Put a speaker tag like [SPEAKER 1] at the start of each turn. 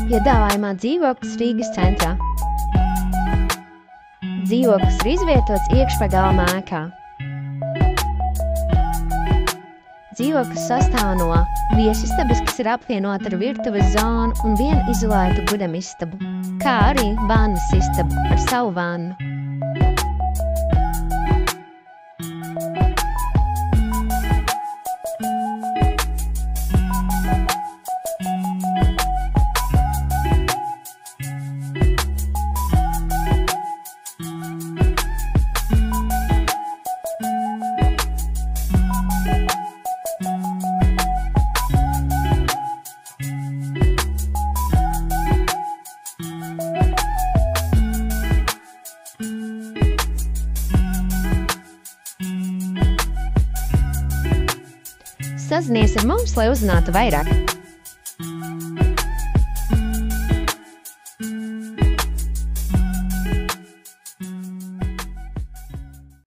[SPEAKER 1] Piedāvājumā dzīvoklis Rīgas centrā. Dzīvoklis ir izvietots iekšpagalma ēkā. Dzīvoklis sastāv no viesistabas, kas ir apvienota ar virtuves zonu un vienu izolētu gudamistabu, kā arī vannas istabu ar savu vannu. Sazinies ar mums, lai uzzinātu vairāk!